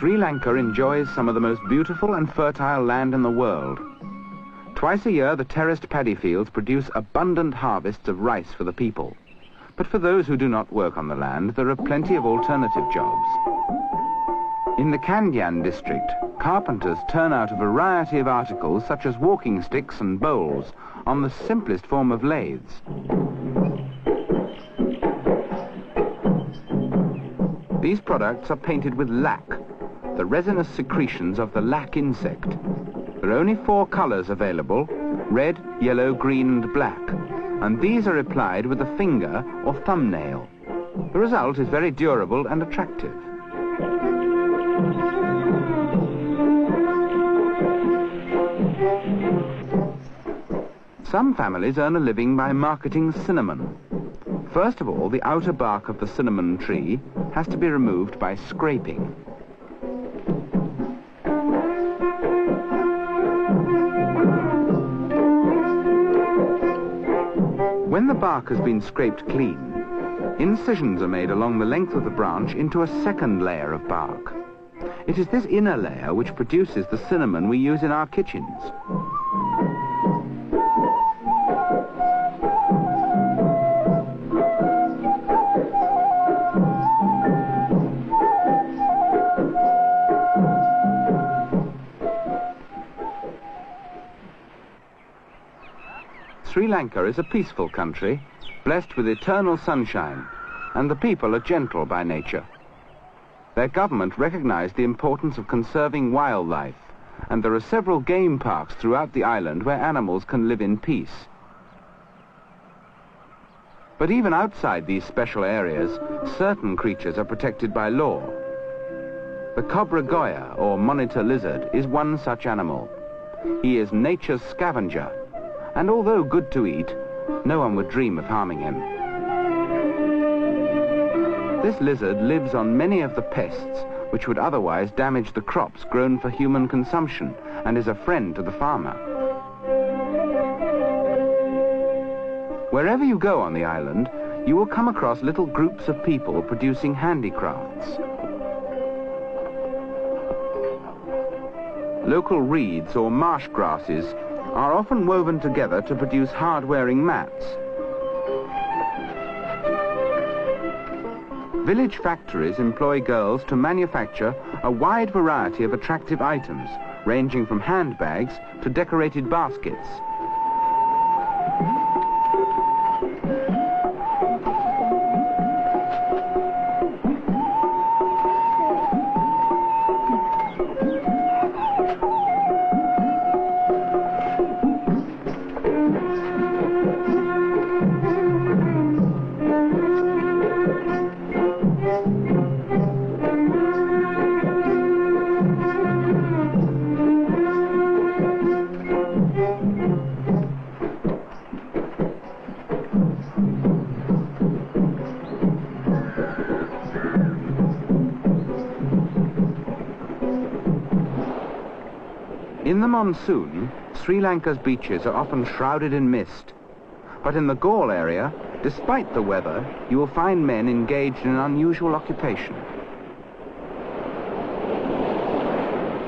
Sri Lanka enjoys some of the most beautiful and fertile land in the world. Twice a year, the terraced paddy fields produce abundant harvests of rice for the people. But for those who do not work on the land, there are plenty of alternative jobs. In the Kandyan district, carpenters turn out a variety of articles such as walking sticks and bowls on the simplest form of lathes. These products are painted with lac, the resinous secretions of the lac insect. There are only 4 colors available: red, yellow, green and black, and these are applied with a finger or thumbnail. The result is very durable and attractive. Some families earn a living by marketing cinnamon. First of all, the outer bark of the cinnamon tree has to be removed by scraping. When the bark has been scraped clean, incisions are made along the length of the branch into a second layer of bark. It is this inner layer which produces the cinnamon we use in our kitchens. Sri Lanka is a peaceful country, blessed with eternal sunshine, and the people are gentle by nature. Their government recognized the importance of conserving wildlife, and there are several game parks throughout the island where animals can live in peace. But even outside these special areas, certain creatures are protected by law. The cobra goya, or monitor lizard, is one such animal. He is nature's scavenger, and although good to eat, no one would dream of harming him. This lizard lives on many of the pests which would otherwise damage the crops grown for human consumption, and is a friend to the farmer. Wherever you go on the island, you will come across little groups of people producing handicrafts. Local reeds or marsh grasses are often woven together to produce hard-wearing mats. Village factories employ girls to manufacture a wide variety of attractive items, ranging from handbags to decorated baskets. In the monsoon, Sri Lanka's beaches are often shrouded in mist. But in the Gaul area, despite the weather, you will find men engaged in an unusual occupation.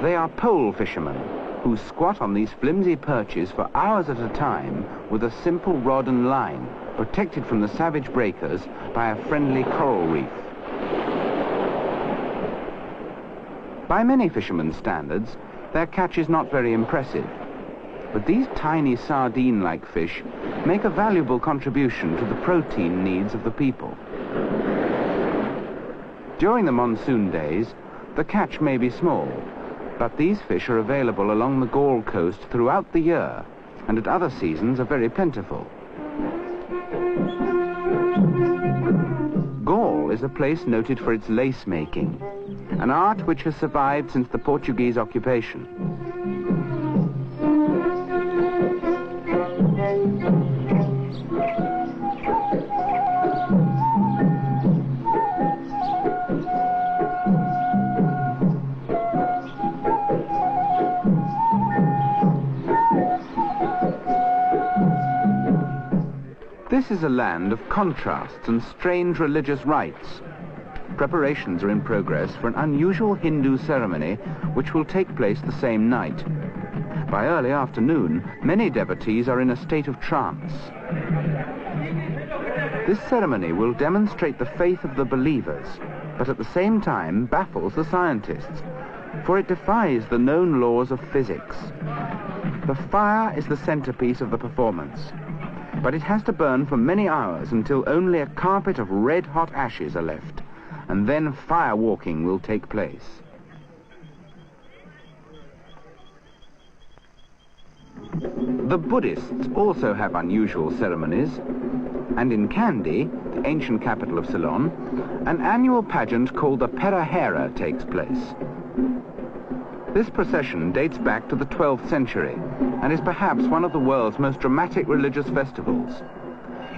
They are pole fishermen, who squat on these flimsy perches for hours at a time with a simple rod and line, protected from the savage breakers by a friendly coral reef. By many fishermen's standards, their catch is not very impressive, but these tiny sardine-like fish make a valuable contribution to the protein needs of the people. During the monsoon days, the catch may be small, but these fish are available along the Gaul coast throughout the year, and at other seasons are very plentiful. Gaul is a place noted for its lace making, an art which has survived since the Portuguese occupation. This is a land of contrasts and strange religious rites. preparations are in progress for an unusual Hindu ceremony which will take place the same night. By early afternoon, many devotees are in a state of trance. This ceremony will demonstrate the faith of the believers, but at the same time baffles the scientists, for it defies the known laws of physics. The fire is the centerpiece of the performance, but it has to burn for many hours until only a carpet of red-hot ashes are left, and then fire walking will take place. The Buddhists also have unusual ceremonies, and in Kandy, the ancient capital of Ceylon, an annual pageant called the Perahera takes place. This procession dates back to the 12th century and is perhaps one of the world's most dramatic religious festivals.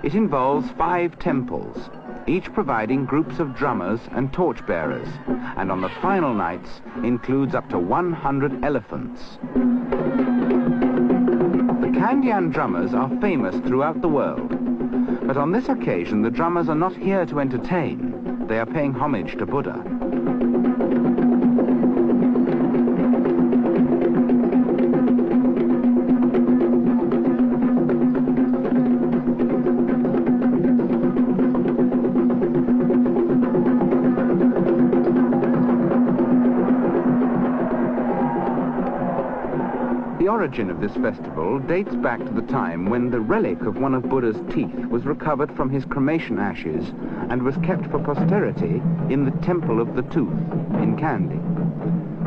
It involves 5 temples, each providing groups of drummers and torchbearers, and on the final nights includes up to 100 elephants. The Kandyan drummers are famous throughout the world, but on this occasion the drummers are not here to entertain. They are paying homage to Buddha. The origin of this festival dates back to the time when the relic of one of Buddha's teeth was recovered from his cremation ashes and was kept for posterity in the Temple of the Tooth in Kandy.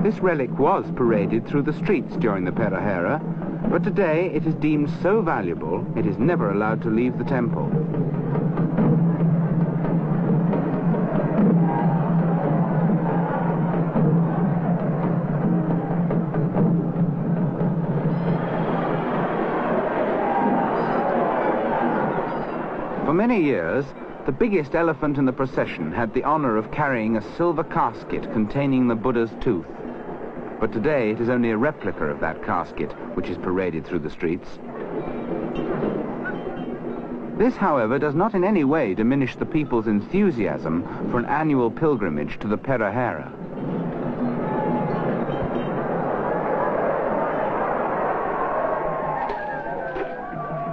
This relic was paraded through the streets during the Perahera, but today it is deemed so valuable it is never allowed to leave the temple. For many years, the biggest elephant in the procession had the honor of carrying a silver casket containing the Buddha's tooth. But today it is only a replica of that casket which is paraded through the streets. This, however, does not in any way diminish the people's enthusiasm for an annual pilgrimage to the Perahera.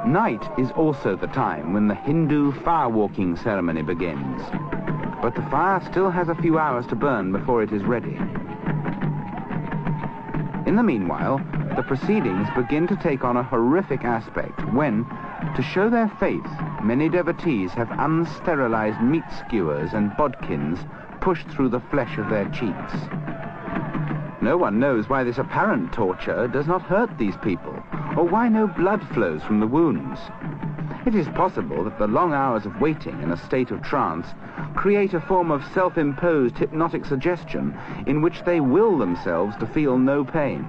Night is also the time when the Hindu fire-walking ceremony begins, but the fire still has a few hours to burn before it is ready. In the meanwhile, the proceedings begin to take on a horrific aspect when, to show their faith, many devotees have unsterilized meat skewers and bodkins pushed through the flesh of their cheeks. No one knows why this apparent torture does not hurt these people, or why no blood flows from the wounds. It is possible that the long hours of waiting in a state of trance create a form of self-imposed hypnotic suggestion in which they will themselves to feel no pain.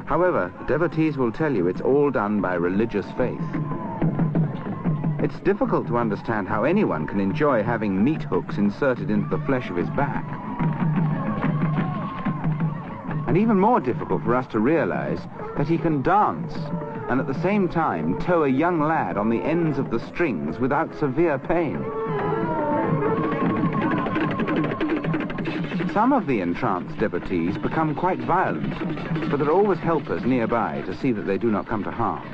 However, the devotees will tell you it's all done by religious faith. It's difficult to understand how anyone can enjoy having meat hooks inserted into the flesh of his back. And even more difficult for us to realize that he can dance and at the same time tow a young lad on the ends of the strings without severe pain. Some of the entranced devotees become quite violent, but there are always helpers nearby to see that they do not come to harm.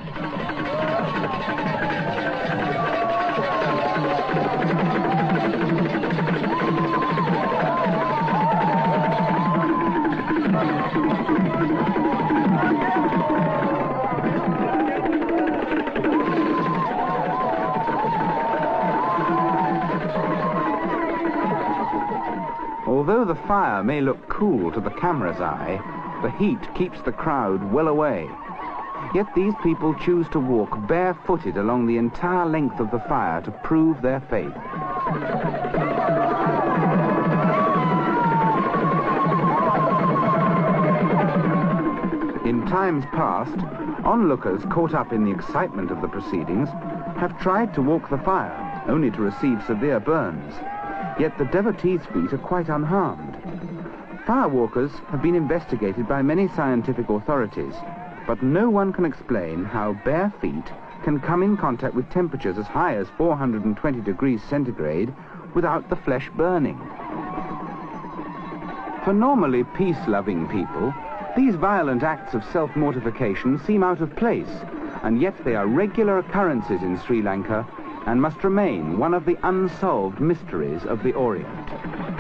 Although the fire may look cool to the camera's eye, the heat keeps the crowd well away. Yet these people choose to walk barefooted along the entire length of the fire to prove their faith. In times past, onlookers caught up in the excitement of the proceedings have tried to walk the fire, only to receive severe burns. Yet the devotees' feet are quite unharmed. Firewalkers have been investigated by many scientific authorities, but no one can explain how bare feet can come in contact with temperatures as high as 420 degrees centigrade without the flesh burning. For normally peace-loving people, these violent acts of self-mortification seem out of place, and yet they are regular occurrences in Sri Lanka and must remain one of the unsolved mysteries of the Orient.